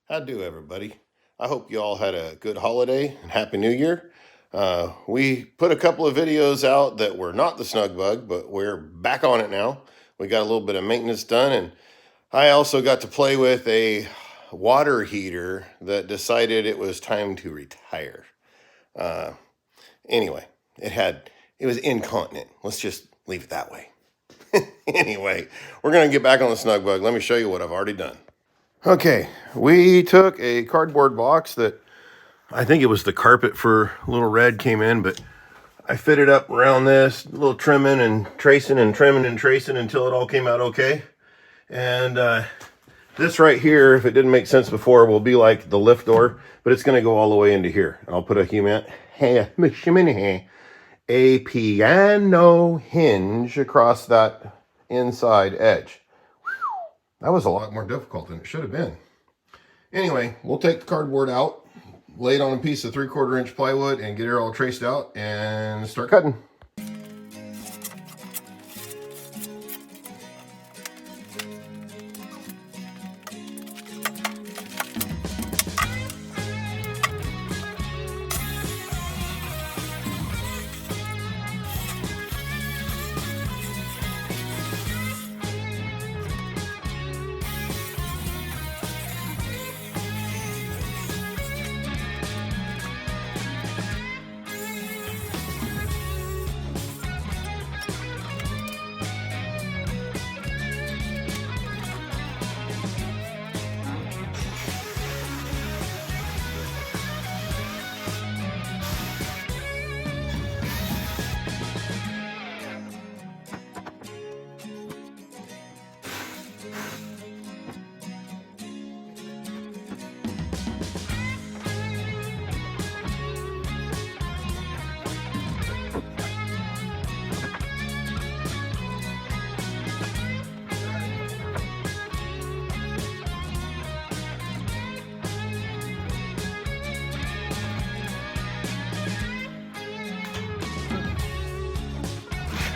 How do, everybody? I hope you all had a good holiday and Happy New Year. We put a couple of videos out that were not the Snug Bug, but we're back on it now. We got a little bit of maintenance done, and I also got to play with a water heater that decided it was time to retire. Uh, anyway, it was incontinent. Let's just leave it that way. Anyway, we're gonna get back on the Snug Bug. Let me show you what I've already done. Okay, we took a cardboard box that I think it was the carpet for Little Red came in, but I fitted up around this, a little trimming and tracing and trimming and tracing until it all came out okay. And this right here, if it didn't make sense before, will be like the lift door, but it's going to go all the way into here. I'll put a piano hinge across that inside edge. That was a lot more difficult than it should have been. Anyway, we'll take the cardboard out, lay it on a piece of 3/4 inch plywood and get it all traced out and start cutting.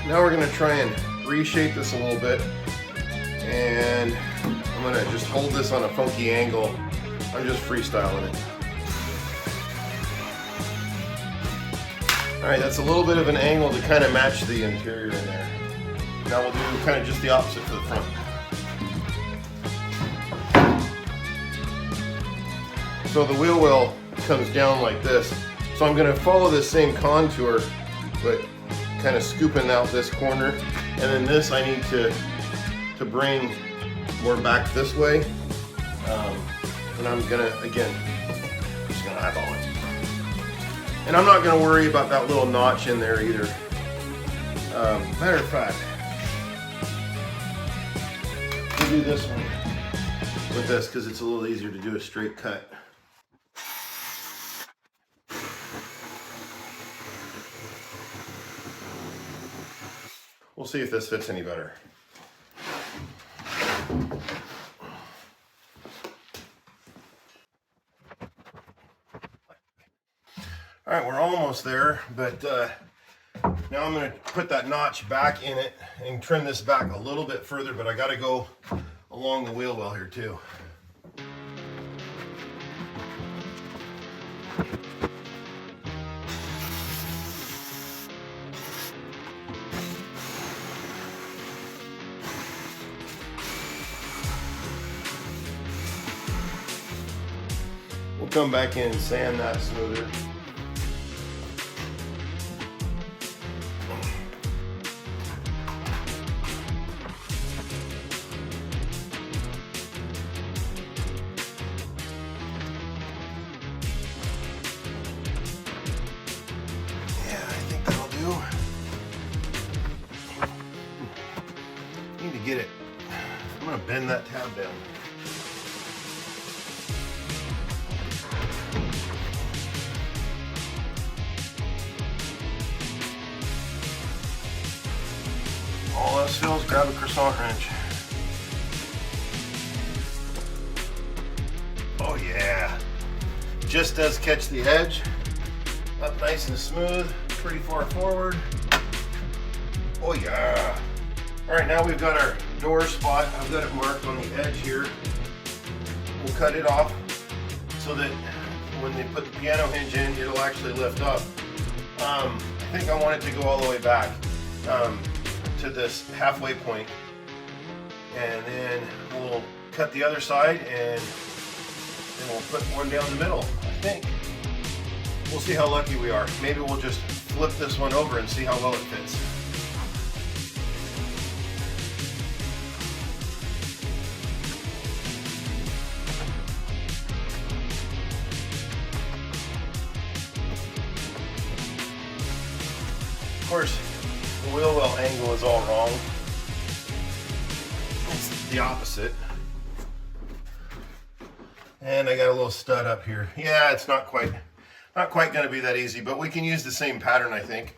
Now we're going to try and reshape this a little bit, and I'm going to just hold this on a funky angle. I'm just freestyling it. Alright, that's a little bit of an angle to kind of match the interior in there. Now we'll do kind of just the opposite for the front. So the wheel well comes down like this. So I'm going to follow this same contour, but kind of scooping out this corner, and then this I need to bring more back this way, and I'm gonna just gonna eyeball it, and I'm not gonna worry about that little notch in there either. Matter of fact, we'll do this one with this because it's a little easier to do a straight cut. We'll see if this fits any better. All right, we're almost there, but now I'm going to put that notch back in it and trim this back a little bit further, but I got to go along the wheel well here too. We'll come back in and sand that smoother. Yeah, I think that'll do. Need to get it. I'm gonna bend that tab down. All else fails, grab a croissant wrench. Oh yeah. Just does catch the edge. Up nice and smooth, pretty far forward. Oh yeah. All right, now we've got our door spot. I've got it marked on the edge here. We'll cut it off so that when they put the piano hinge in, it'll actually lift up. I think I want it to go all the way back to this halfway point, and then we'll cut the other side and then we'll put one down the middle, I think. We'll see how lucky we are. Maybe we'll just flip this one over and see how well it fits. Of course, the wheel well angle is all wrong. It's the opposite. And I got a little stud up here. Yeah, it's not quite going to be that easy, but we can use the same pattern, I think.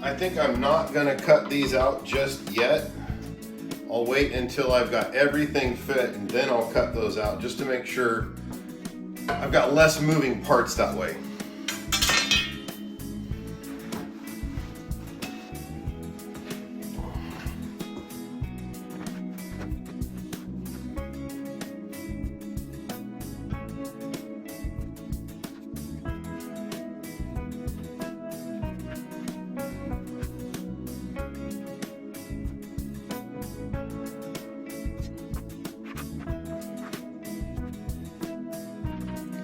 I think I'm not going to cut these out just yet. I'll wait until I've got everything fit and then I'll cut those out just to make sure I've got less moving parts that way.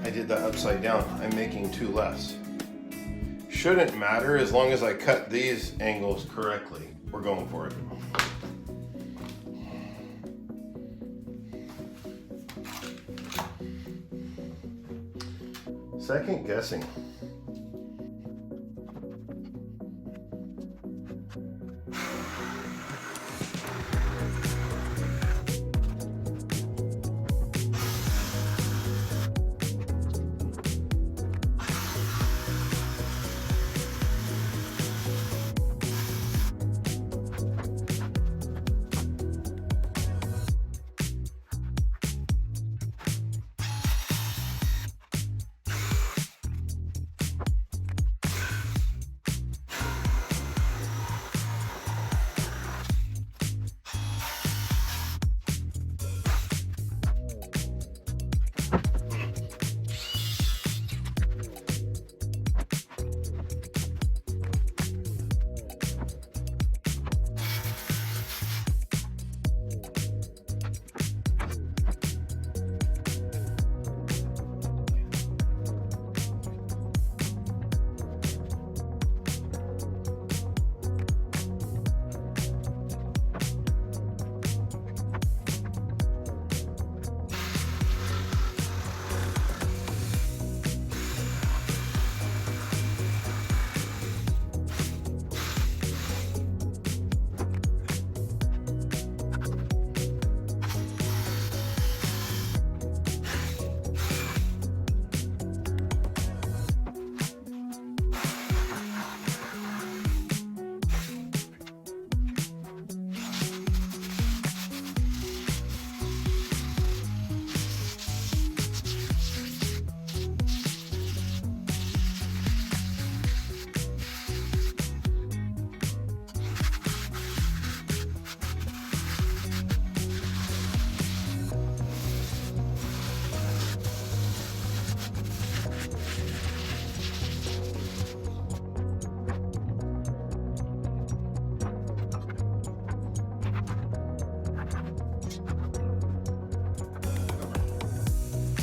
I did that upside down. I'm making 2 less. Shouldn't matter as long as I cut these angles correctly. We're going for it. Second guessing.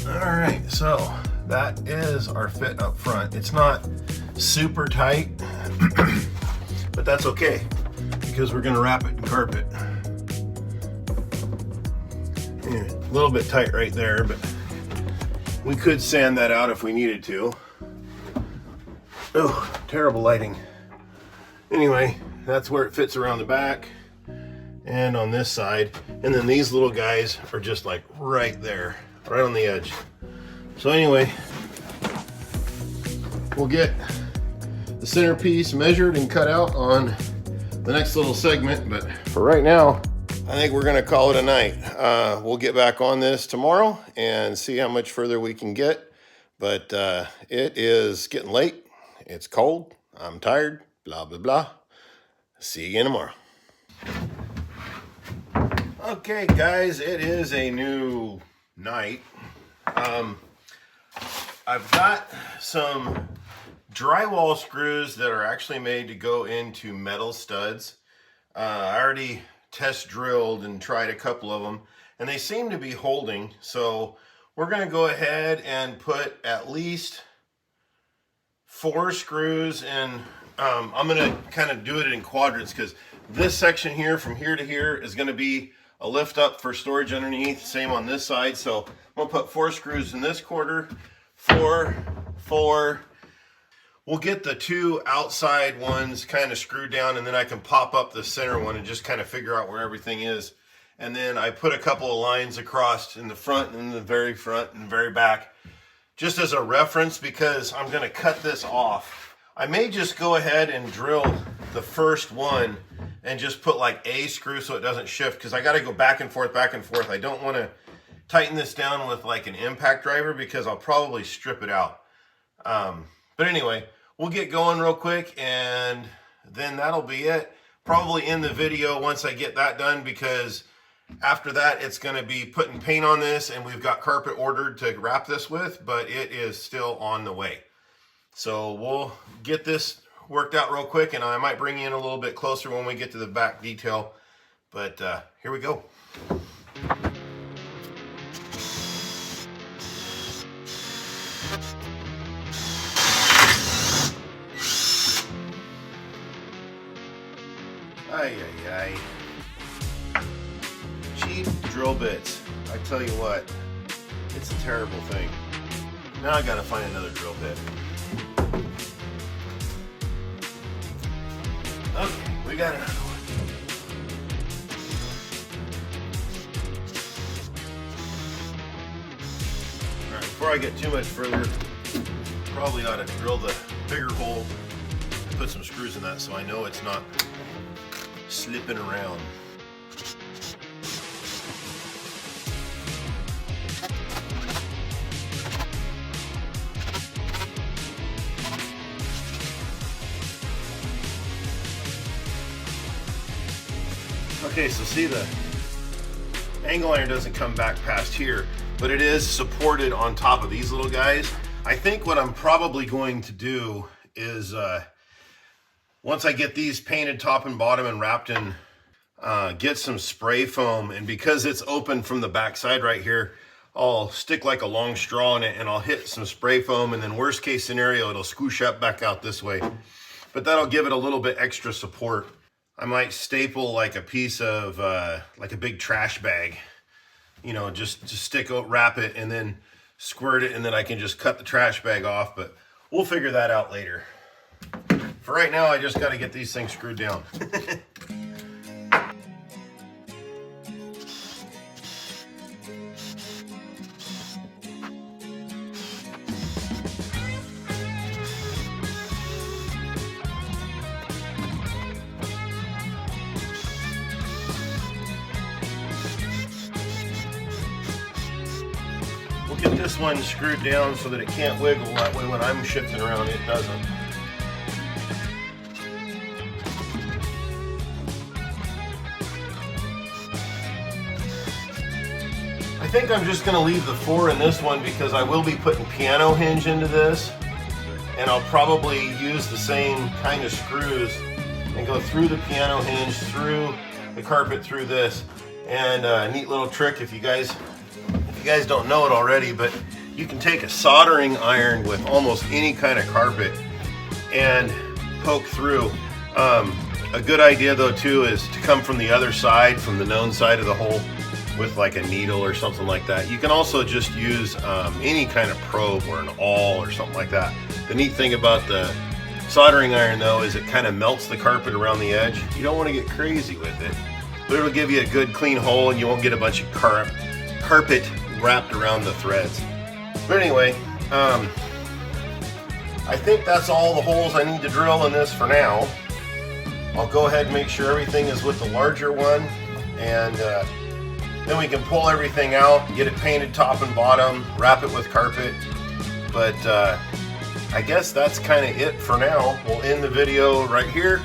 All right, so that is our fit up front. It's not super tight, but that's okay because we're gonna wrap it in carpet. Yeah, a little bit tight right there, but we could sand that out if we needed to. Oh, terrible lighting. Anyway, that's where it fits around the back and on this side. And then these little guys are just like right there, right on the edge. So anyway, we'll get the centerpiece measured and cut out on the next little segment, but for right now, I think we're gonna call it a night. We'll get back on this tomorrow and see how much further we can get, but it is getting late, it's cold, I'm tired, blah, blah, blah. See you again tomorrow. Okay, guys, it is a new night. I've got some drywall screws that are actually made to go into metal studs. I already test drilled and tried a couple of them, and they seem to be holding. So we're going to go ahead and put at least 4 screws in. I'm going to kind of do it in quadrants because this section here from here to here is going to be a lift up for storage underneath. Same on this side. So I'm going to put 4 screws in this quarter, 4, 4. We'll get the 2 outside ones kind of screwed down, and then I can pop up the center one and just kind of figure out where everything is. And then I put a couple of lines across in the front and the very front and very back, just as a reference, because I'm going to cut this off. I may just go ahead and drill the first one and just put like a screw so it doesn't shift, because I got to go back and forth, back and forth. I don't want to tighten this down with like an impact driver because I'll probably strip it out. But anyway, we'll get going real quick and then that'll be it. Probably in the video once I get that done, because after that it's going to be putting paint on this, and we've got carpet ordered to wrap this with, but it is still on the way. So we'll get this worked out real quick, and I might bring you in a little bit closer when we get to the back detail. But here we go. Ay, ay, ay. Cheap drill bits. I tell you what, it's a terrible thing. Now I gotta find another drill bit. Okay, we got another one. Alright, before I get too much further, probably ought to drill the bigger hole, put some screws in that so I know it's not slipping around. Okay, so see, the angle iron doesn't come back past here, but it is supported on top of these little guys. I think what I'm probably going to do is once I get these painted top and bottom and wrapped in, get some spray foam, and because it's open from the back side right here, I'll stick like a long straw in it and I'll hit some spray foam, and then worst case scenario it'll squish up back out this way, but that'll give it a little bit extra support. I might staple like a piece of like a big trash bag, you know, just stick it, wrap it, and then squirt it, and then I can just cut the trash bag off, but we'll figure that out later. For right now, I just got to get these things screwed down. We'll get this one screwed down so that it can't wiggle. That way when I'm shifting around, it doesn't. I think I'm just going to leave the 4 in this one because I will be putting piano hinge into this, and I'll probably use the same kind of screws and go through the piano hinge, through the carpet, through this. And a neat little trick, if you guys don't know it already, but you can take a soldering iron with almost any kind of carpet and poke through. A good idea though too is to come from the other side, from the known side of the hole, with like a needle or something like that. You can also just use any kind of probe or an awl or something like that. The neat thing about the soldering iron though is it kind of melts the carpet around the edge. You don't want to get crazy with it, but it'll give you a good clean hole and you won't get a bunch of carpet wrapped around the threads. But anyway, I think that's all the holes I need to drill in this for now. I'll go ahead and make sure everything is with the larger one, and then we can pull everything out, get it painted top and bottom, wrap it with carpet. But I guess that's kind of it for now. We'll end the video right here,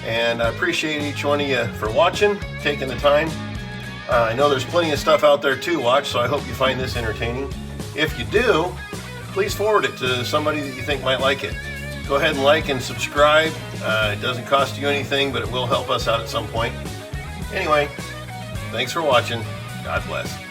and I appreciate each one of you for watching, taking the time. I know there's plenty of stuff out there to watch, so I hope you find this entertaining. If you do, please forward it to somebody that you think might like it. Go ahead and like and subscribe. It doesn't cost you anything, but it will help us out at some point. Anyway, thanks for watching. God bless.